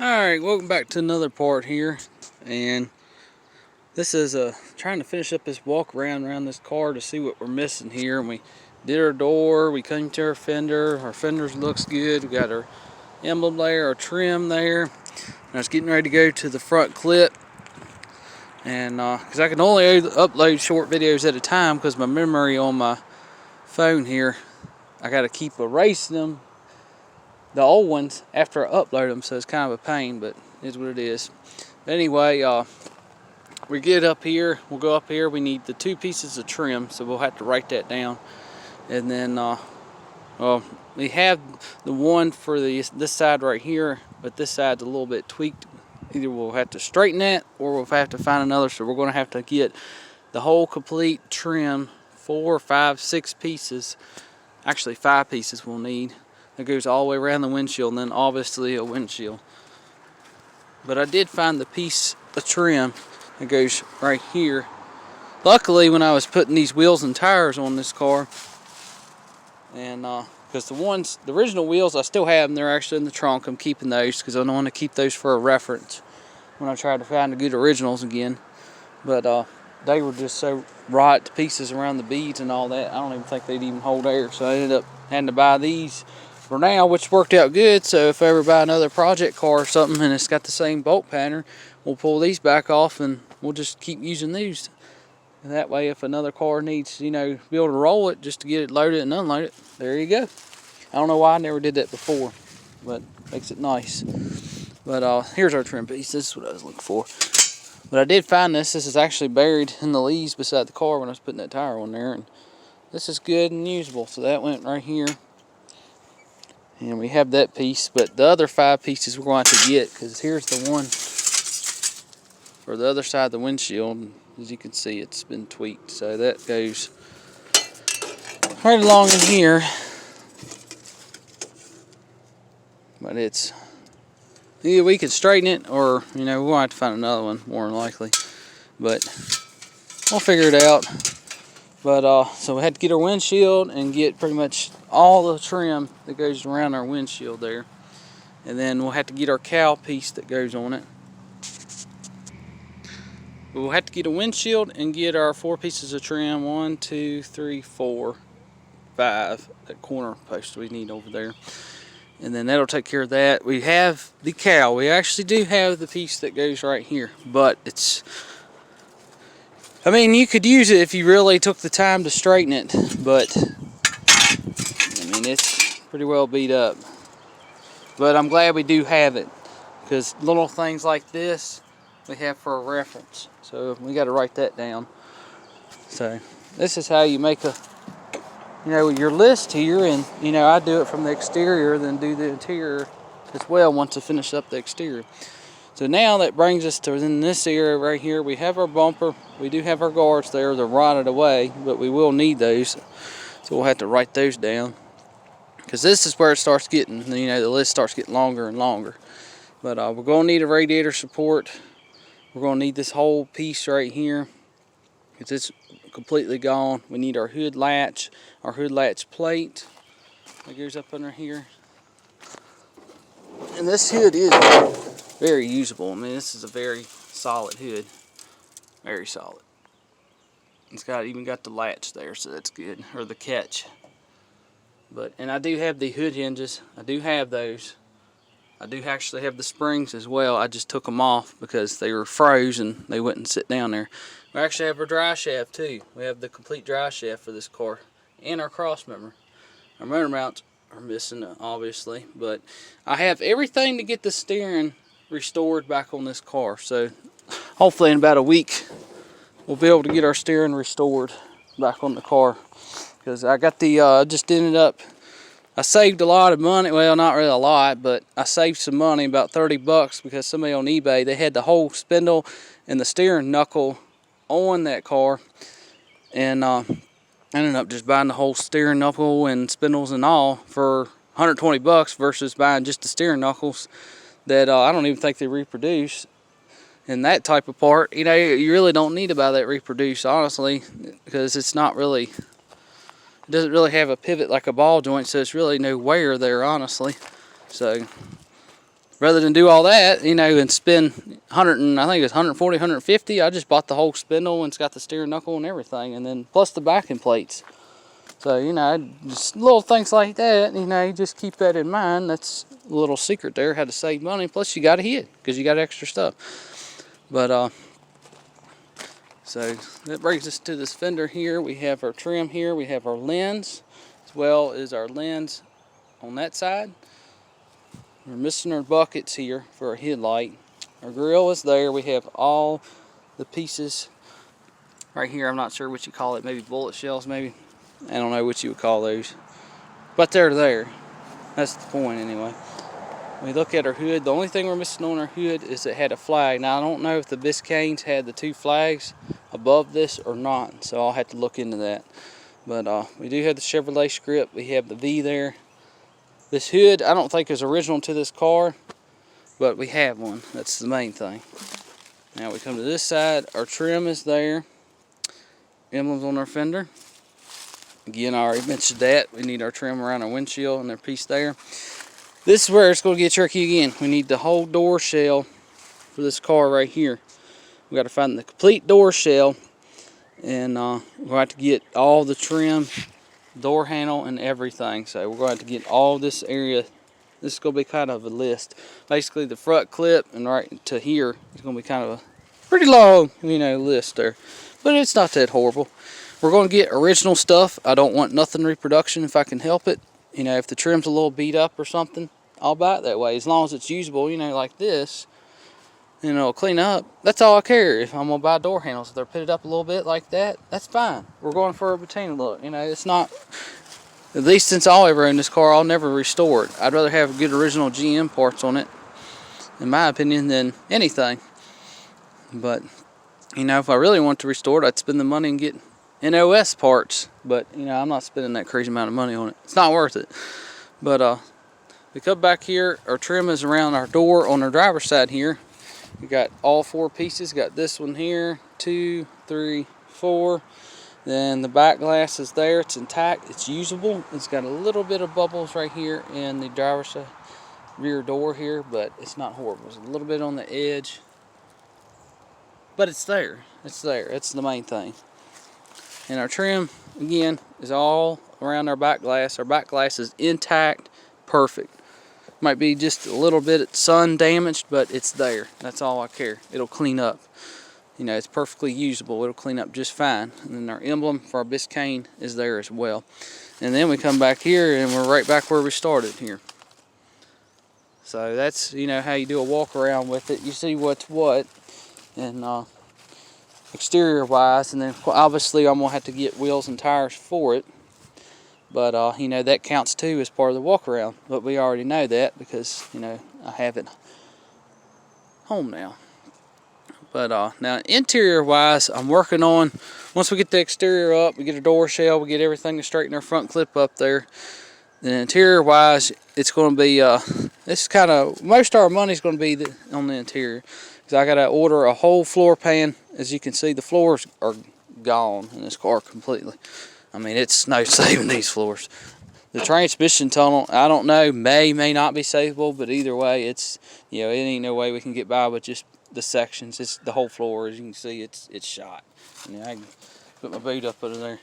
Alright, welcome back to another part here, and this is trying to finish up this walk around this car to see what we're missing here. And we did our door, we came to our fenders looks good, we got our emblem there, our trim there, and I was getting ready to go to the front clip, and because I can only upload short videos at a time because my memory on my phone here, I got to keep erasing them, the old ones, after I upload them, so it's kind of a pain, but it is what it is. But anyway, we get up here, we'll go up here, we need the 2 pieces of trim, so we'll have to write that down. And then, well, we have the one for this side right here, but this side's a little bit tweaked. Either we'll have to straighten that, or we'll have to find another, so we're going to have to get the whole complete trim, 4, 5, 6 pieces, actually 5 pieces we'll need. That goes all the way around the windshield, and then obviously a windshield. But I did find the piece of trim that goes right here. Luckily, when I was putting these wheels and tires on this car, and because the original wheels, I still have them. They're actually in the trunk. I'm keeping those because I don't want to keep those for a reference when I try to find the good originals again. But they were just so rot to pieces around the beads and all that. I don't even think they'd even hold air. So I ended up having to buy these for now, which worked out good. So if I ever buy another project car or something and it's got the same bolt pattern, we'll pull these back off and we'll just keep using these. And that way, if another car needs, be able to roll it just to get it loaded and unload it, there you go. I don't know why I never did that before, but makes it nice. But here's our trim piece. This is what I was looking for. But I did find this. This is actually buried in the leaves beside the car when I was putting that tire on there. And this is good and usable. So that went right here. And we have that piece. But the other 5 pieces we're going to have to get, because here's the one for the other side of the windshield. As you can see, it's been tweaked. So that goes right along in here. But it's either we can straighten it, or we're going to have to find another one, more than likely. But we'll figure it out. But so we had to get our windshield and get pretty much all the trim that goes around our windshield there. And then we'll have to get our cowl piece that goes on it. We'll have to get a windshield and get our 4 pieces of trim. 1, 2, 3, 4, 5. That corner post we need over there. And then that'll take care of that. We have the cowl. We actually do have the piece that goes right here. But it's, you could use it if you really took the time to straighten it. But, it's pretty well beat up. But I'm glad we do have it. Because little things like this, we have for a reference. So we got to write that down. So this is how you make your list here. And I do it from the exterior, then do the interior as well once I finish up the exterior. So now that brings us to in this area right here. We have our bumper. We do have our guards there. They're rotted away, but we will need those. So we'll have to write those down, because this is where it starts getting, the list starts getting longer and longer. But we're going to need a radiator support. We're going to need this whole piece right here, because it's completely gone. We need our hood latch plate that goes up under here. And this hood is very usable. This is a very solid hood. Very solid. It's even got the latch there, so that's good. Or the catch. And I do have the hood hinges. I do have those. I do actually have the springs as well. I just took them off because they were froze and they wouldn't sit down there. We actually have our dry shaft too. We have the complete dry shaft for this car. And our cross member. Our motor mounts are missing, obviously. But I have everything to get the steering restored back on this car. So hopefully in about a week we'll be able to get our steering restored back on the car. Because I got I saved a lot of money. Well, not really a lot, but I saved some money, about $30, because somebody on eBay, they had the whole spindle and the steering knuckle on that car. And I ended up just buying the whole steering knuckle and spindles and all for $120 versus buying just the steering knuckles that I don't even think they reproduce. And that type of part, you really don't need to buy that reproduce, honestly, because it's not really... It doesn't really have a pivot like a ball joint, so it's really no wear there, honestly. So rather than do all that, you know, and spend 100 and I think it's 140, 150, I just bought the whole spindle and it's got the steering knuckle and everything, and then plus the backing plates. So, you know, just little things like that, you know, you just keep that in mind. That's a little secret there, how to save money. Plus, you got to hit because you got extra stuff. But, so that brings us to this fender here. We have our trim here. We have our lens, as well as our lens on that side. We're missing our buckets here for our headlight. Our grill is there. We have all the pieces right here. I'm not sure what you call it. Maybe bullet shells, maybe. I don't know what you would call those, but they're there. That's the point anyway. When we look at our hood, the only thing we're missing on our hood is it had a flag. Now I don't know if the biscaynes had the 2 flags above this or not, so I'll have to look into that. But we do have the Chevrolet script. We have the V there. This hood I don't think is original to this car, but we have one. That's the main thing. Now we come to this side. Our trim is there. Emblems on our fender. Again, I already mentioned that. We need our trim around our windshield and their piece there. This is where it's going to get tricky again. We need the whole door shell for this car right here. We got to find the complete door shell, and we're going to have to get all the trim, door handle, and everything. So we're going to have to get all this area. This is going to be kind of a list. Basically, the front clip and right to here is going to be kind of a pretty long, you know, list there. But it's not that horrible. We're going to get original stuff. I don't want nothing reproduction if I can help it. You know, if the trim's a little beat up or something, I'll buy it that way. As long as it's usable, you know, like this, you know, clean up. That's all I care. If I'm going to buy door handles, if they're pitted up a little bit like that, that's fine. We're going for a patina look. You know, it's not, at least since I'll ever own this car, I'll never restore it. I'd rather have good original GM parts on it, in my opinion, than anything. But, you know, if I really want to restore it, I'd spend the money and get NOS parts, but you know, I'm not spending that crazy amount of money on it. It's not worth it. But we come back here, our trim is around our door on our driver's side here. We got all 4 pieces. Got this one here, 2, 3, 4. Then the back glass is there, it's intact, it's usable. It's got a little bit of bubbles right here in the driver's side rear door here, but it's not horrible. It's a little bit on the edge, but it's there. It's there. It's the main thing. And our trim, again, is all around our back glass. Our back glass is intact, perfect. Might be just a little bit sun damaged, but it's there. That's all I care. It'll clean up. You know, it's perfectly usable. It'll clean up just fine. And then our emblem for our biscayne is there as well. And then we come back here and we're right back where we started here. So that's, you know, how you do a walk around with it. You see what's what. And exterior wise, and then obviously I'm gonna have to get wheels and tires for it, but you know, that counts too as part of the walk around, but we already know that because, you know, I have it home now. But now interior wise, I'm working on, once we get the exterior up, we get a door shell, we get everything to straighten our front clip up there, then interior wise, it's going to be this kind of, most of our money is going to be on the interior. I got to order a whole floor pan. As you can see, the floors are gone in this car completely. I mean, it's no saving these floors. The transmission tunnel, I don't know, may not be savable, but either way, it's, you know, it ain't no way we can get by with just the sections. It's the whole floor. As you can see, it's shot. You know, I can put my boot up under there.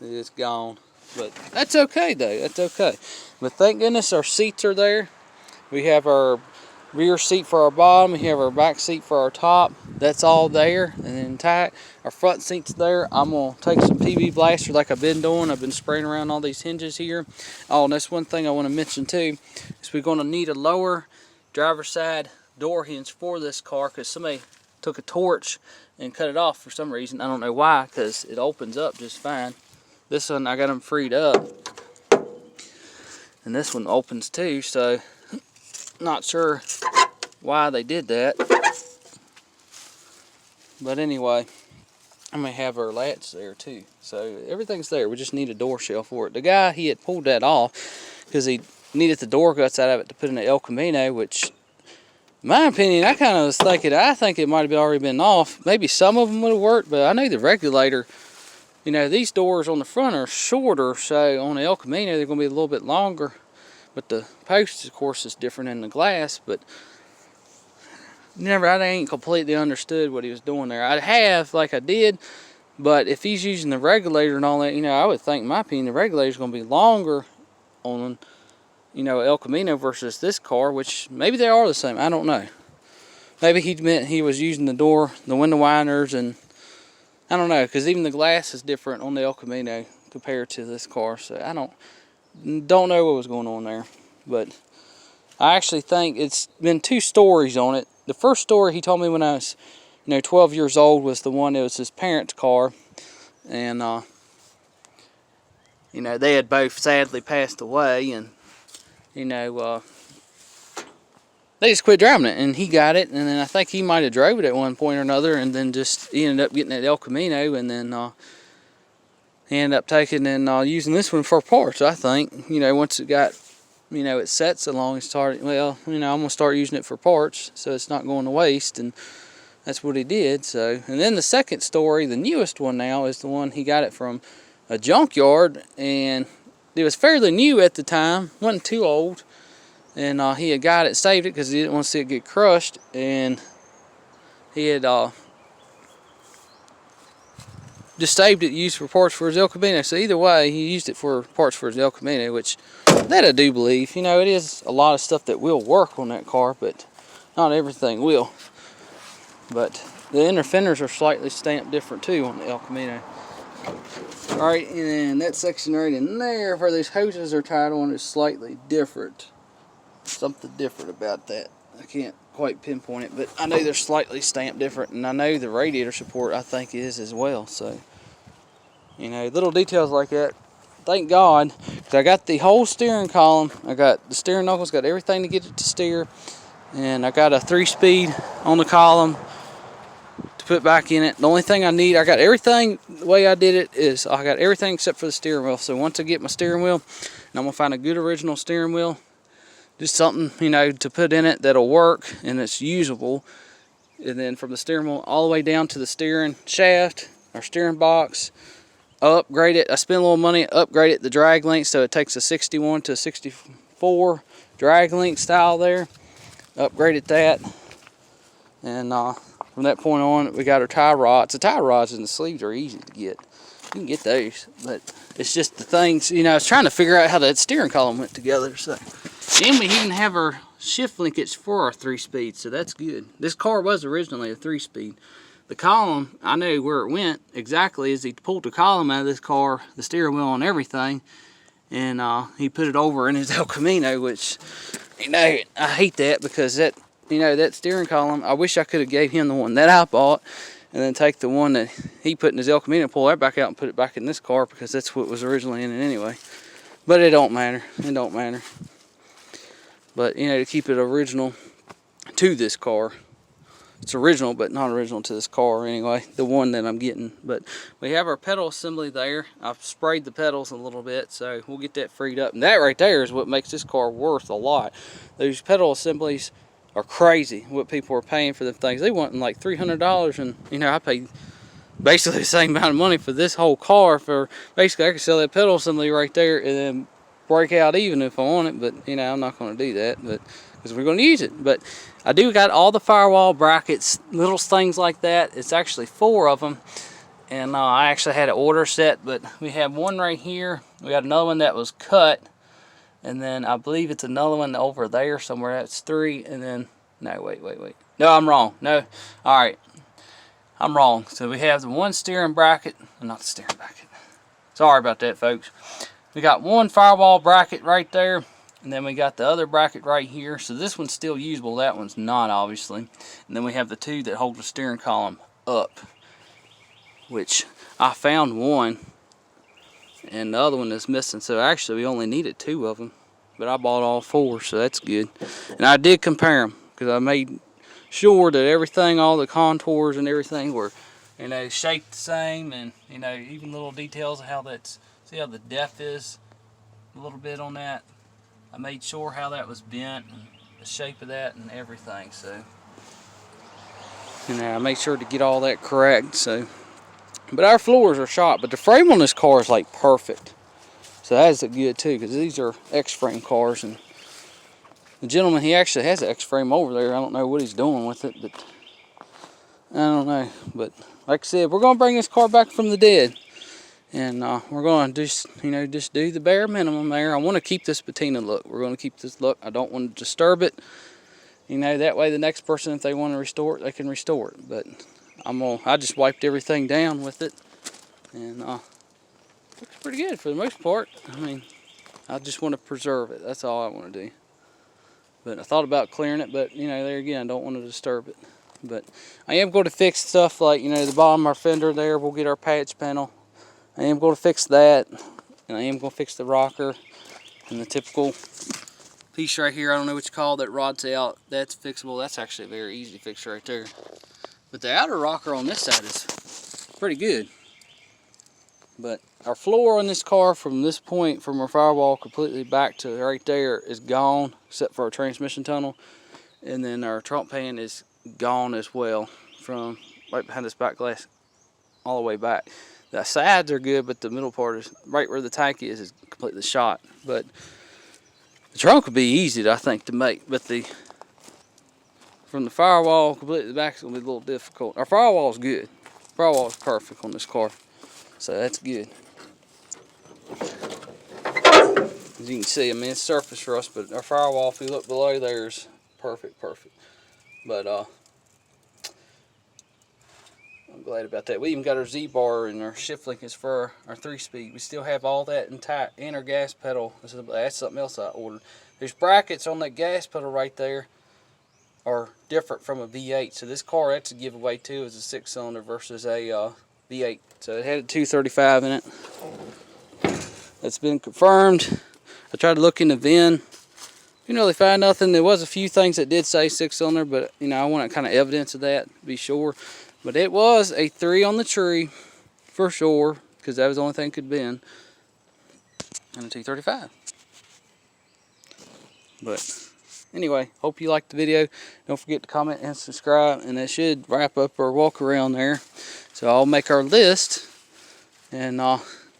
It's gone, but that's okay though. That's okay. But thank goodness our seats are there. We have our rear seat for our bottom, we have our back seat for our top. That's all there and intact. Our front seat's there. I'm going to take some PB blaster like I've been doing. I've been spraying around all these hinges here. Oh, and that's one thing I want to mention too, is we're going to need a lower driver's side door hinge for this car because somebody took a torch and cut it off for some reason. I don't know why, because it opens up just fine. This one, I got them freed up. And this one opens too, so not sure why they did that, but anyway, I may have our latch there too, so everything's there. We just need a door shell for it. The guy, he had pulled that off because he needed the door guts out of it to put in the El Camino, which, in my opinion, I kind of was thinking, I think it might have already been off. Maybe some of them would have worked, but I know the regulator, you know, these doors on the front are shorter, so on the El Camino they're going to be a little bit longer. But the post, of course, is different than the glass. But I ain't completely understood what he was doing there. I have, like I did, but if he's using the regulator and all that, I would think, in my opinion, the regulator's going to be longer on, El Camino versus this car, which maybe they are the same. I don't know. Maybe he meant he was using the window winders, and I don't know, because even the glass is different on the El Camino compared to this car. So I don't know what was going on there. But I actually think it's been 2 stories on it. The first story he told me when I was 12 years old was the one that was his parents' car, and they had both sadly passed away, and they just quit driving it, and he got it, and then I think he might have drove it at one point or another, and then he ended up getting that El Camino, and then he ended up taking and using this one for parts. I think once it got it set so long, he started, I'm gonna start using it for parts so it's not going to waste, and that's what he did. So, and then the second story, the newest one now, is the one he got it from a junkyard, and it was fairly new at the time, wasn't too old, and he had got it, saved it because he didn't want to see it get crushed, and he had just saved it, used for parts for his El Camino. So either way, he used it for parts for his El Camino, which that I do believe. It is a lot of stuff that will work on that car, but not everything will. But the inner fenders are slightly stamped different too on the El Camino. Alright, and then that section right in there where these hoses are tied on is slightly different. Something different about that. I can't quite pinpoint it, but I know they're slightly stamped different, and I know the radiator support I think is as well. So, little details like that. Thank God, because I got the whole steering column. I got the steering knuckles, got everything to get it to steer, and I got a 3-speed on the column to put back in it. The only thing I need, I got everything. The way I did it is I got everything except for the steering wheel. So once I get my steering wheel, and I'm gonna find a good original steering wheel, just something to put in it that'll work and it's usable, and then from the steering wheel all the way down to the steering shaft or steering box, upgrade it. I spent a little money, upgraded the drag length so it takes a 61 to 64 drag length style there. Upgraded that, and from that point on, we got our tie rods. The tie rods and the sleeves are easy to get. You can get those, but it's just the things. I was trying to figure out how that steering column went together. So, and we even have our shift linkage for our 3-speed, so that's good. This car was originally a 3-speed. The column, I know where it went exactly, is he pulled the column out of this car, the steering wheel and everything, and he put it over in his El Camino, which, I hate that, because that, that steering column, I wish I could have gave him the one that I bought, and then take the one that he put in his El Camino, pull that back out and put it back in this car, because that's what was originally in it anyway. But it don't matter. It don't matter. But, to keep it original to this car. It's original, but not original to this car anyway, the one that I'm getting. But we have our pedal assembly there. I've sprayed the pedals a little bit, so we'll get that freed up. And that right there is what makes this car worth a lot. Those pedal assemblies are crazy, what people are paying for them things. They want like $300, and I paid basically the same amount of money for this whole car. For basically, I could sell that pedal assembly right there and then break out even if I want it, but I'm not going to do that, but because we're going to use it. But I do got all the firewall brackets, little things like that. It's actually 4 of them, and I actually had an order set, but we have one right here. We got another one that was cut, and then I believe it's another one over there somewhere. That's 3, and then no, wait. No, I'm wrong. No, all right, I'm wrong. So we have the one steering bracket, not the steering bracket. Sorry about that, folks. We got one firewall bracket right there, and then we got the other bracket right here. So this one's still usable, that one's not, obviously. And then we have the 2 that hold the steering column up, which I found one, and the other one is missing. So actually we only needed 2 of them, but I bought all 4, so that's good. And I did compare them, because I made sure that everything, all the contours and everything were, shaped the same, and even little details of how that's, see how the depth is a little bit on that. I made sure how that was bent and the shape of that and everything. So, I made sure to get all that correct. So, but our floors are shot, but the frame on this car is like perfect. So that is good too, because these are X-frame cars, and The gentleman, he actually has an X-frame over there. I don't know what he's doing with it, but I don't know. But like I said, we're gonna bring this car back from the dead, and we're gonna just, just do the bare minimum there. I want to keep this patina look. We're gonna keep this look. I don't want to disturb it. That way the next person, if they want to restore it, they can restore it. But I just wiped everything down with it, and looks pretty good for the most part. I mean, I just want to preserve it. That's all I want to do. But I thought about clearing it, but there again, I don't want to disturb it. But I am going to fix stuff like, the bottom of our fender there. We'll get our patch panel. I am going to fix that, and I am going to fix the rocker and the typical piece right here. I don't know what you call that, rods out. That's fixable. That's actually a very easy fix right there. But the outer rocker on this side is pretty good. But our floor on this car from this point, from our firewall completely back to right there, is gone, except for our transmission tunnel. And then our trunk pan is gone as well, from right behind this back glass all the way back. The sides are good, but the middle part is right where the tank is completely shot. But the trunk would be easy, I think, to make, but from the firewall completely back is going to be a little difficult. Our firewall is good. Firewall is perfect on this car, so that's good. As you can see, I mean, it's surface rust, but our firewall, if you look below there, is perfect. But I'm glad about that. We even got our Z-bar and our shift link is for our 3-speed. We still have all that intact, and our gas pedal. That's something else I ordered. There's brackets on that gas pedal right there are different from a V8. So this car, that's a giveaway too, is a 6-cylinder versus a V8. So it had a 235 in it. That's been confirmed. I tried to look in the VIN. Didn't really find nothing. There was a few things that did say 6-cylinder, but I wanted kind of evidence of that to be sure. But it was a 3 on the tree for sure, because that was the only thing it could have been, and a 235. But anyway, hope you liked the video. Don't forget to comment and subscribe, and that should wrap up our walk around there. So I'll make our list, and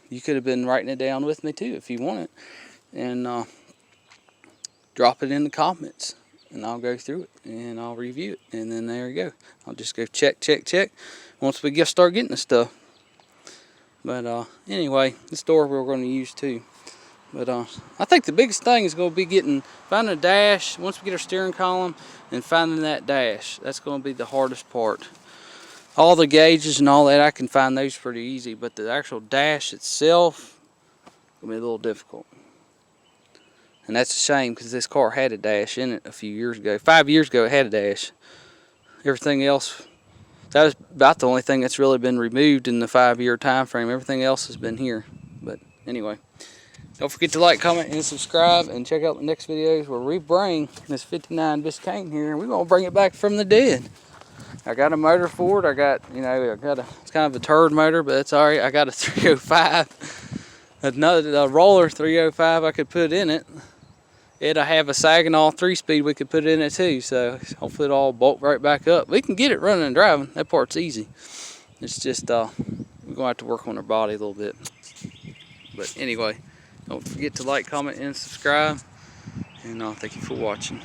you could have been writing it down with me too if you want it, and drop it in the comments, and I'll go through it and I'll review it, and then there you go. I'll just go check once we start getting the stuff. But anyway, this door we're going to use too. But I think the biggest thing is going to be finding a dash. Once we get our steering column and finding that dash, that's going to be the hardest part. All the gauges and all that, I can find those pretty easy, but the actual dash itself will be a little difficult. And that's a shame, because this car had a dash in it a few years ago. 5 years ago it had a dash. Everything else, that was about the only thing that's really been removed in the 5-year time frame. Everything else has been here. But anyway, don't forget to like, comment, and subscribe, and check out the next videos where we bring this 59 Biscayne here, and we're going to bring it back from the dead. I got a motor for it. I got, it's kind of a turd motor, but it's alright. I got a 305, a roller 305 I could put in it. It'll have a Saginaw 3-speed we could put in it too, so hopefully it'll all bolt right back up. We can get it running and driving. That part's easy. It's just we're going to have to work on our body a little bit. But anyway, don't forget to like, comment, and subscribe, and thank you for watching.